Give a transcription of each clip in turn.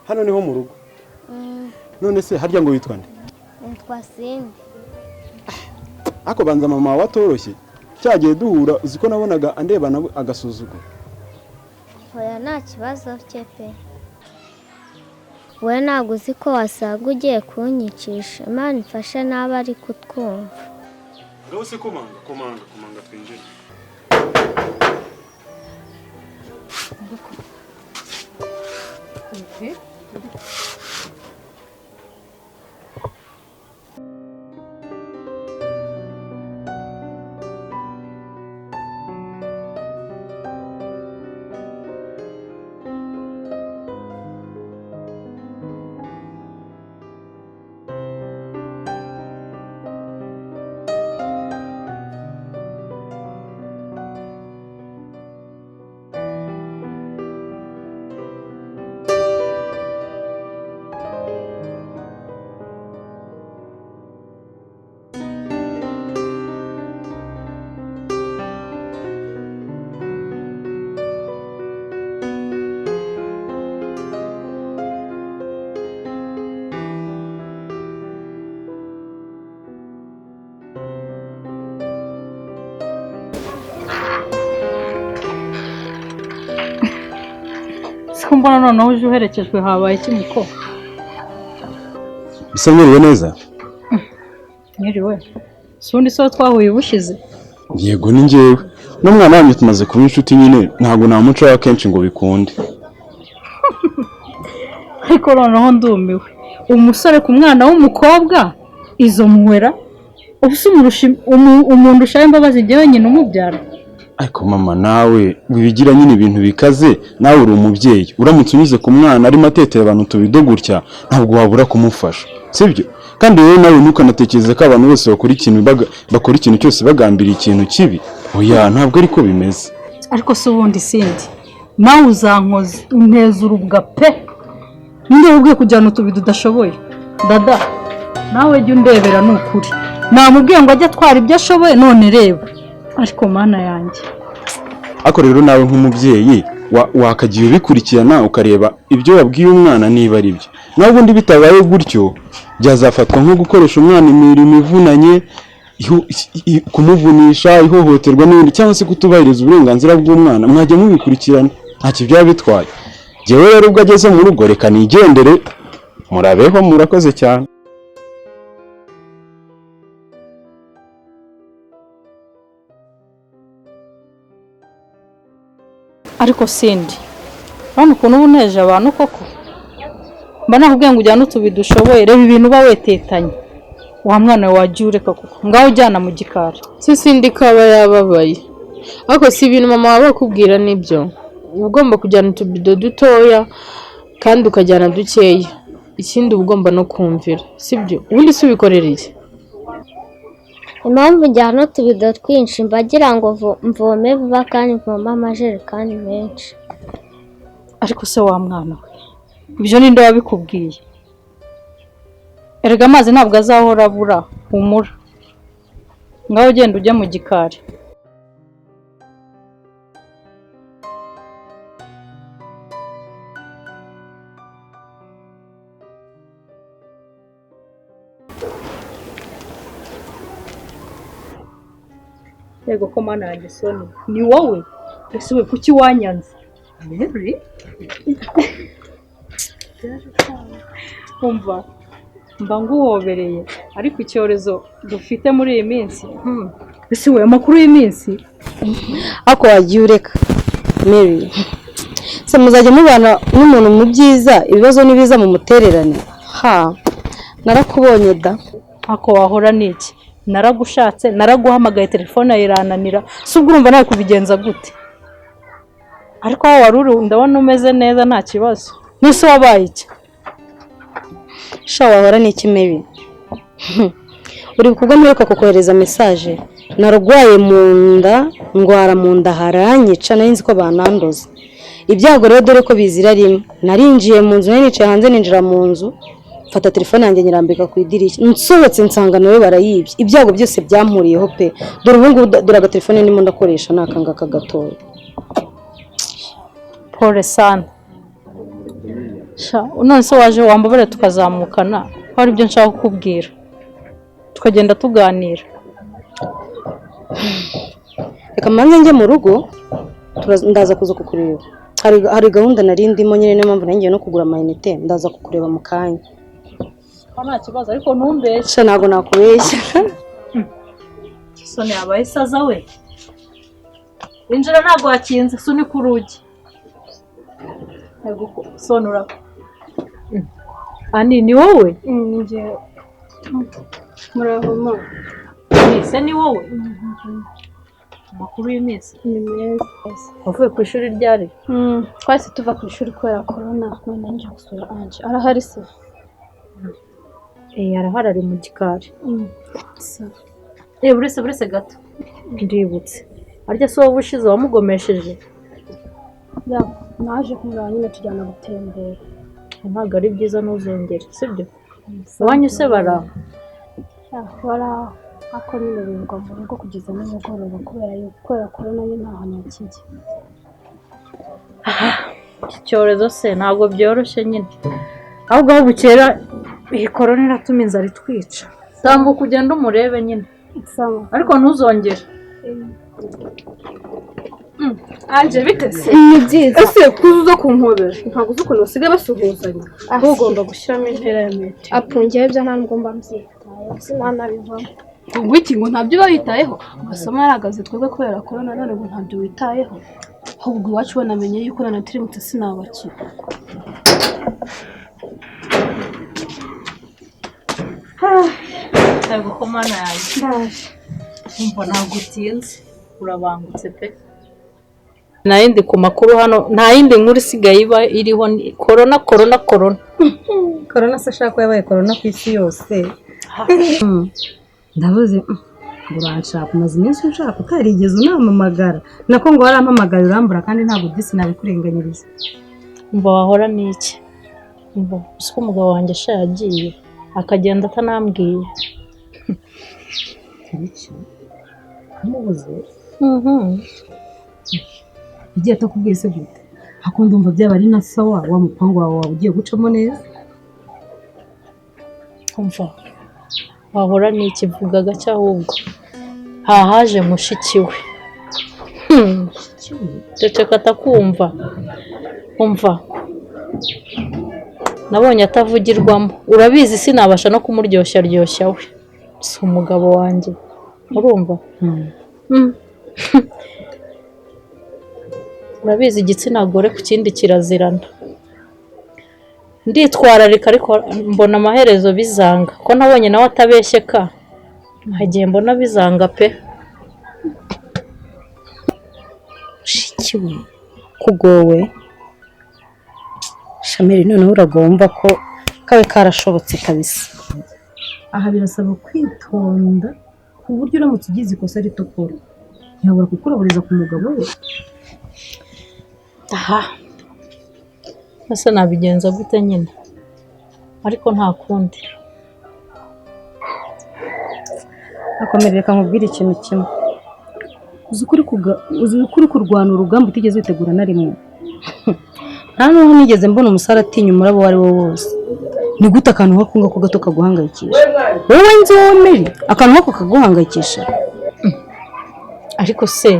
hano niho mu rugo. None se harya ngo witwa nde? Nitwa Cindy. Ako banza mama wawe atoroshye. Cyagiye duhura uziko nabonaga andebana agasuzuguro. Oya nta kibazo cye pe. We ntabwo uzi ko wasaga ugiye kunyicisha. Imana ifashe n'aba ari kutwumva. Ngaho se komanga twinjire. Mbona noneho uje uherekejwe habaye iki muko? Bisa mwiriwe neza? Mwiriwe. Sundi so twahuye ubushize? Yego ni njyewe. N'umwana wanjye tumaze kuba inshuti nyine ntabwo namuco wa kenshi ngo bikunde. Ariko noneho ndumiwe. Umusore ku mwana w'umukobwa izo muhera ubuse umuntu ushaye imbabazi njyewe nyine umubyara. Ariko mama nawe wibigira nyine ibintu bikaze nawe uri umubyeyi uramutse unyuze ku mwana arimo atetera abantu tubido gutya ntabwo wabura kumufasha sibyo kandi wowe nawe ntukanatekereze ko abantu bose bakora ikintu cyose bagambira ikintu kibi oya ntabwo ariko bimeze ariko se ubundi Cindy nawe uzankoze inteza urubwa pe ninde ubwiye kujyana utubido udashoboye dada nawe jya undebera n'ukuri namubwiye ngo ajye atwara ibyo ashoboye none reba ariko mana yanjye ako rero nawe nk'umubyeyi wakagiye ubikurikirana ukareba ibyo wabwiye umwana niba ari byo nawe ubundi bitabaye gutyo byazafatwa nko gukoresha umwana imirimo ivunanye kumuvunisha ihohoterwa n'ibindi cyangwa se kutubahiriza uburenganzira bw'umwana mwajya mubikurikirana ntacyo byaba bitwaye jewe rero ubwo ageze mu rugo reka nigendere murabeho murakoze cyane ariko Cindy bano ukuntu uneje abantu koko mba nakubwiye ngo ujyane utubido ushoboye reba ibintu uba wetetanye wa mwana wagiye ureka koko ngaho ujyana mu gikari Cindy kaba yababaye ariko si ibintu mama wawe akubwira nibyo ugomba kujyana utubido dutoya kandi ukajyana dukeya ikindi ugomba no kumvira sibyo ubundi se ubikorereye Impamvu njyana utubido twinshi mbagira ngo mvome vuba kandi mvome amajerekani menshi. Ariko se wa mwana we ibyo ninde wabikubwiye? Erega amazi ntabwo azahora abura humura ngaho ugenda ujya mu gikari Yego ko mana yanjye Soni ni wowe ese we kuki wanyanze Mary umva mba nguhobereye ariko icyorezo dufite muri iyi minsi ese we amakuru y'iminsi ako wagiye ureka Mary se muzajya mubana n'umuntu mu byiza ibibazo nibiza mu mutererane narakubonye da ako wahora niki naragushatse naraguhamagaye telefone irananira se ubwo urumva nawe kubigenza gute ariko aho waruri ndabona umeze neza nta kibazo nise wabaye iki sha wahora niki Mary uri kubwo mperuka kukohereza message narwaye mu nda ngwara mu nda haranyica narinzi ko banandoza ibyago rero dore ko bizira rimwe narinjiye mu nzu nicaye hanze ninjira mu nzu fata telefone yanjye nyirambika ku idirishya nsohotse nsanga nawe barayibye ibyago byose byampuriyeho pe dore ubu ngubu dore aga telefone ndimo ndakoresha nakanga kagatoya pole sana none se waje wambabare tukazamukana hari ibyo nshaka kukubwira tukagenda tuganira. Reka mbanze njye mu rugo ndaza kuza kukureba. Hari gahunda nari ndimo nyine niyo mpamvu nanjye no kugura amayinite ndaza kukureba mu kanya. Nta kibazo ariko ntumbeshye. Sha ntago nakubeshya. Soni yabaye saza we. Injira ntago wakinze suni ku rugi. Yego sonura. Ani ni wowe? Nje murahoma. Ese ni wowe? Makuru y'imisi. Ni meza. Wavuye ku ishuri ryari? Twese tuva ku ishuri kubera corona none nje gusura Ange. Arahari se? Arahari ari mu gikari. Burese gato. Ndibutse. Arya se wowe ushize wamugomesheje? Ya, naje kumureba nyine tujyana gutembera. Ntabwo ari byiza ntuzongere, sibyo? Iwanyu se baraho? Baraho. Ako nyine birirwa mu rugo kugeza nimugoroba kubera corona ye nta hantu hakijya. Iki cyorezo se ntabwo byoroshye nyine. Ahubwo aho bukera iyi corona iratuma inzara itwica. Tambuka ugenda umurebe nyine. Ariko ntuzongere. Ange bitese? Ni byiza. Ese kuza kumpobera ntabwo uzi ukuntu basigaye basuhuzanya. Ugomba gushyiramo intera ya metero. Apungiye ibyo nta ngomba mbyitayeho sinanabivamo. Ubwo iki ngo ntabyo bayitayeho amasomo yaragaze twebwe kubera corona none ngo ntabyo witayeho. Ahubwo iwacu banamenye yuko nanatirimutse sinabakira. Ntabwo ko mana yanjye. Ndaje. Umva ntabwo utinze. Urabangutse pe. Nta yindi ku makuru hano nta yindi nkuru isigaye iba iriho corona. Corona se ashaka yabaye corona ku isi yose. Ndavuze uranshaka umaze iminsi ushaka utarigeze unampamagara nako ngo warampamagara urambura kandi ntabwo disi nabikurenganyiriza. Umva wahora n'iki? Umva uko umugabo wanjye yagiye akagenda atanambwiye. Amubuze igihe atakubwiye se gute akunda umva byaba ari na sawa wa mupango wawe ugiye gucamo neza. Umva wahora n'iki vugaga cyahubwo hahaje mushiki we. Ceceka atakumva. Umva nabonye atavugirwamo urabizi sinabasha no kumuryoshya we si umugabo wanjye urumva. Urabizi igitsina gore ku kindi kirazirana. Nditwararika ariko mbona amaherezo bizanga ko nabonye nawe atabeshye ka hagiye mbona bizanga pe. Shikiwe kugowe Shamiri noneho uragomba ko kabe karashobotse kabisa. Aha birasaba kwitonda ku buryo uramutse ugize ikosa ritukura yabura kukuraburiza ku mugabo we. Ese nabigenza gute nyine ariko nta kundi. Akomereka nkubwira ikintu kimwe uzi kuri kurwana urugamba utigeze witegura na rimwe. Nta n'uwo nigeze mbona umusare atinya umurabo uwo ari wo wose. Ni gute akantu nk'ako ko gato kaguhangayikisha? Wowe nzomeri akantu nk'ako kaguhangayikisha? Ariko se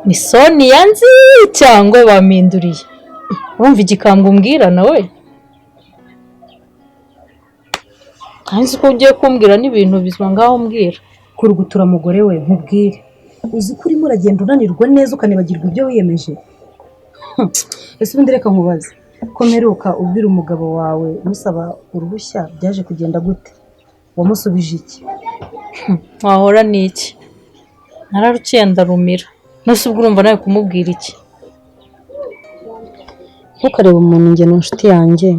ni Sonia nzi cyangwa baminduriye? Wumva igikambwe umbwira nawe? Kandi ko ugiye kumbwira n'ibintu bizwa ngaho umbwira. Kurugutura mugore we nkubwire. Uzi kuri muragenda unanirwa neza ukanibagirwa ibyo wiyemeje. Ese ubundi reka nkubaze ko mperuka ubwira umugabo wawe musaba uruhushya byaje kugenda gute? Wamusubije iki? Wahora n'iki? Nararuciye ndarumira. Nose ubwo urumva nawe kumubwira iki? Ntukareba umuntu njye n'inshuti yanjye.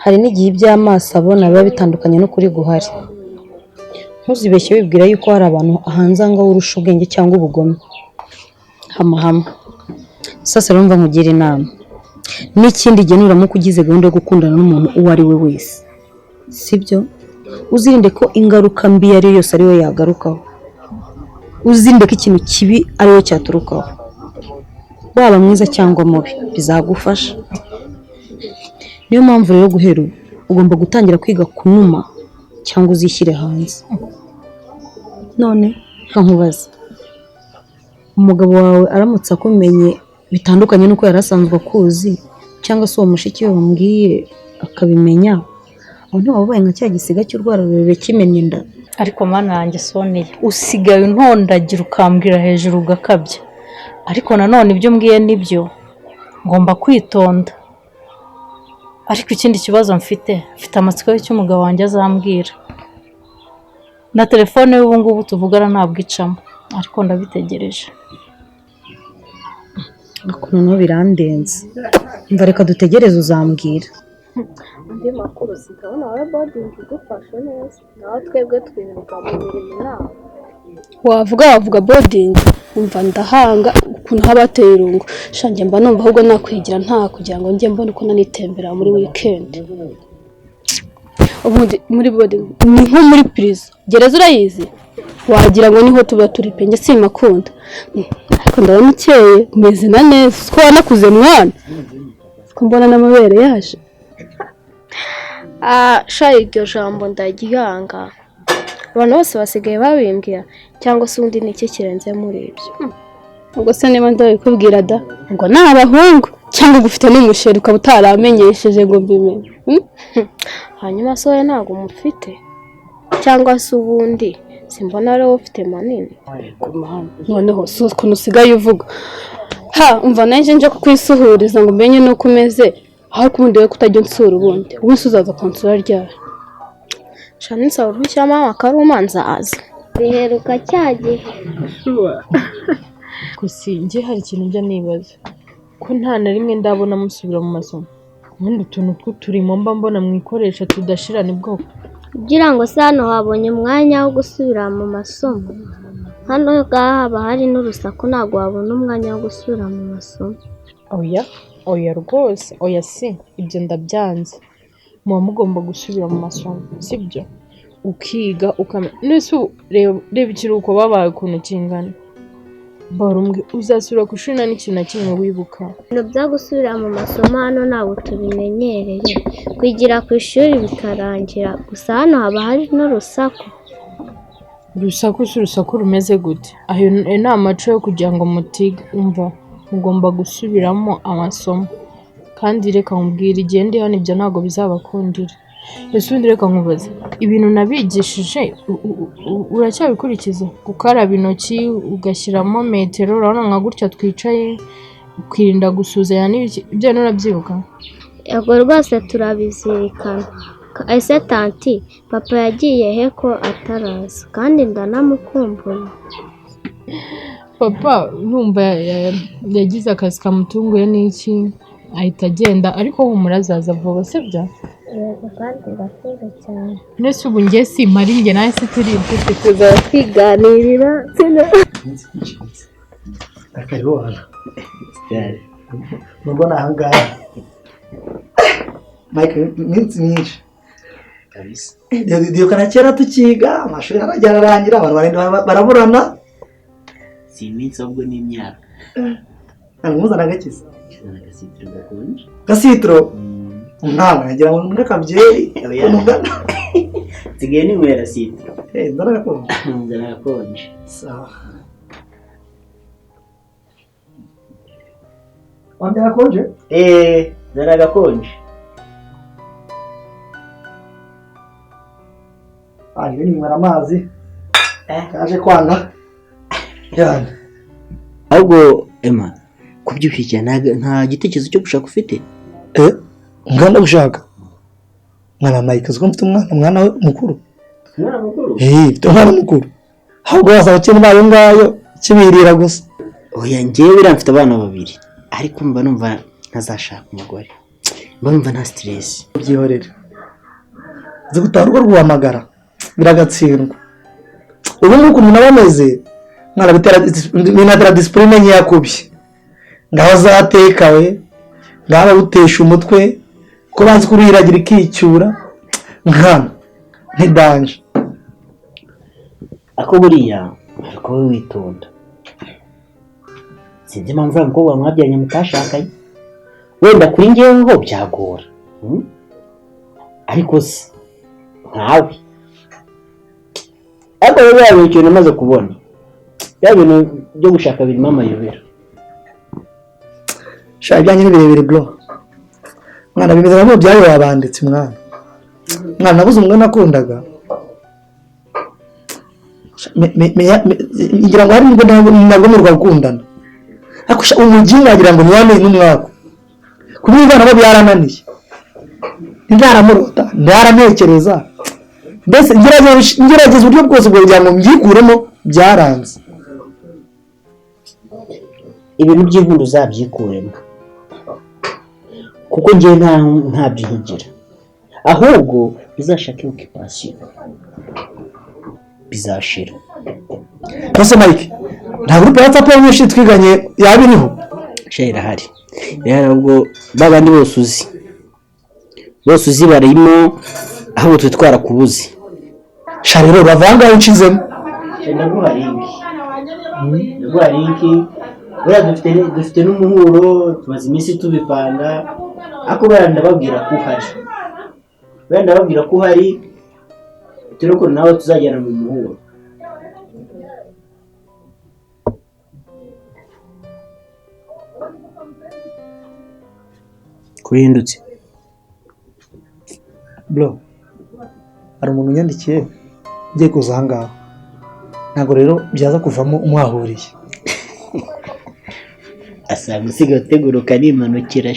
Hari n'igihe iby'amaso abona biba bitandukanye no kuri guhari. Ntuzibeshye wibwira yuko hari abantu hanze ngo urusha ubwenge cyangwa ubugome. Hama. Sasa rumva nkugira inama. N'ikindi gihe nuramuka ugize gahunda yo gukundana n'umuntu uwo ari we wese. Sibyo? Uzirinde ko ingaruka mbi ari yose ari we yagarukaho. Uzirinde ko ikintu kibi ari we cyaturukaho. Waba mwiza cyangwa mubi bizagufasha. niyo mpamvu rero guhera ubu ugomba gutangira kwiga kunuma cyangwa uzishyire hanze. None nkubaza, umugabo wawe aramutse akumenye bitandukanye nuko yari asanzwe akuzi, cyangwa se uwo mushiki we wambwiye akabimenya, aho ntiwabaye nka cya gisiga cy'urwara rurerure kimenya inda? ariko mana yanjye Sonia, usigaye untondagira ukambwira hejuru ugakabya, ariko nanone ibyo mbwiye nibyo, ngomba kwitonda. Ariko ikindi kibazo mfite amatsiko y'icyo umugabo wanjye azambwira. Na telefone y'ubu ngubu tuvugana ntabwo icamo, ariko ndabitegereje. Noneho birandenze. Mva reka dutegereze uzambwira. andi makuru sikabona wowe bodingi idufashe neza, nawe twebwe twibuka mu mirimo inama. Wavuga bodingi umva ndahanga ukuntu haba hateye irungu, shange mba numva ahubwo nakwigira nta kugira ngo njye mbone uko nanitembera muri weekend. Ubundi muri bodingi ni nko muri prison, gereza urayizi? Wagira ngo niho tuba turi pe, njye simakunda. Ariko ndabona ukeye umeze na neza, ko wanakuze mwana, ko mbona n'amabere yaje. Sha iryo jambo ndagihanga, abantu bose basigaye babimbwira, cyangwa se undi niki kirenze muri ibyo. Ubwo se niba ndabikubwira da, ngo ni abahungu cyangwa gufite n'umusheri ukaba utaramenyesheje ngo mbimenye. Hanyuma se wowe ntabwo umufite, cyangwa se ubundi simbona rero ufite manini. Noneho si ukuntu usigaye uvuga, umva nanjye nje kukwisuhuriza ngo umenye nuko umeze, aho kubundi we kutajya unsura ubundi uzaza kunsura ryari? Shani nsaba uruhushya mama Karuma nzaza. Biheruka cyagihe. Gusa njye hari ikintu njya nibaza, ko nta na rimwe ndabona musubira mu masomo. Ubundi utuntu tw'uturimo mba mbona mwikoresha tudashirana ubwoko. Kugira ngo se hano habonye umwanya wo gusubira mu masomo. Hano haba hari n'urusaku, ntabwo wabona umwanya wo gusubira mu masomo. Oya rwose, oya si, ibyo ndabyanze. Muba mugomba gusubira mu masomo, sibyo? Ukiga ukamenya. Nese reba ikiruhuko babaye ukuntu kingana. Barumbwe uzasubira ku ishuri nta n'ikintu na kimwe wibuka. Ibintu byo gusubira mu masomo hano ntabwo tubimenyereye. Kwigira ku ishuri bikarangira, gusa hano haba hari n'urusaku. Urusaku rumeze gute? Ayo ni amaco yo kugira ngo mutige. Umva, mugomba gusubiramo amasomo. Kandi reka nkubwira, igihe ndi hano ibyo ntabwo bizabakundira. Ese ubundi reka nkubaze, ibintu nabigishije uracyabikurikiza? Gukaraba intoki, ugashyiramo metero, urabona nka gutya twicaye, ukirinda gusuzanya n'ibiki, ibyo nurabyibuka? Yego rwose turabizirikana. Ese tanti, papa yagiye he ko ataraza? Kandi ndanamukumbuye. Papa numva yagize akazi kamutunguye n'iki, ahita agenda, ariko humura azaza vuba, sibyo? Yego kandi ndakuze cyane. Nese ubu njye simpari, njye nawe se turi inshuti, Tuzaba twiganirira. Akayibona mubona ahangaha Mike iminsi myinshi kabisa. Ndiyo kera tukiga, amashuri arajya ararangira, abantu barenda baraburana. Si iminsi ahubwo ni imyaka. Muzana agakiza Agasitiro gakonje. Gasitiro ntabwo nagira ngo n'akabyeyi umugana Sigaye ninywera sitiro. ndana gakonje. Ndana gakonje. Sawa. Wanda gakonje? Ndana gakonje. Ari ninywera amazi. Kaje kwanga. Cyane. Ahubwo Emma, kubyushye nta gitekerezo cyo gushaka ufite? Nganda gushaka. Mwana Mike aziko mfite umwana we mukuru. Umwana mukuru? Mfite umwana mukuru. Ahubwo wasaba kintu bayo ngayo kibirira gusa. Oya njyewe mfite abana babiri, ariko mba numva ntazashaka umugore. Mba numva nta stress. Byihorere. Zigutarugo rwamagara. Biragatsindwa. Ubu nuko umuntu abameze mwana bitera discipline nyakubye. Ngaho zatekawe, ngaho utesha umutwe, ko bazi kuriragira ikicyura, nkana ntidanje. Ako buriya ariko wowe witonda. Sinzi impamvu umukobwa mwabyaranye mutashakanye. Wenda kuri njyewe ho byagora, ariko se nkawe ariko rero yabaye ikintu namaze kubona ya bintu byo gushaka birimo amayobera sha ibyanjye ni birebire bro mwana bimeze nko byayo wabanditse mwana nabuze umwana nakundaga ngira ngo hari nubwo ntabwo murwa gukundana ariko umugingo wagira ngo niwamenye n'umwaka kumwivana bo byarananiye ndaramurota ndaramekereza mbese ngerageza uburyo bwose bwo kugira ngo mbyikuremo byaranze ibintu by'inkundo uzabyikuremo kuko njye ntabyo nkigira ahubwo bizashake occupation bizashira Kose Mike nta groupe ya WhatsApp y'abanyeshuri twiganye yaba iriho shera hari rero ubwo babandi bose uzi barimo aho twitwara kubuzi sha rero bavanga ucizemo ndaguhari iki buriya dufite n'umuhuro tumaze iminsi tubipanga ariko buriya ndababwira ko uhari turi ko nawe tuzajyana mu muhuro kuhindutse bro hari umuntu unyandikiye ngiye kuza aha ngaha ntabwo rero byaza kuvamo umwahuriye asanga usigaye utegura ukanimanukira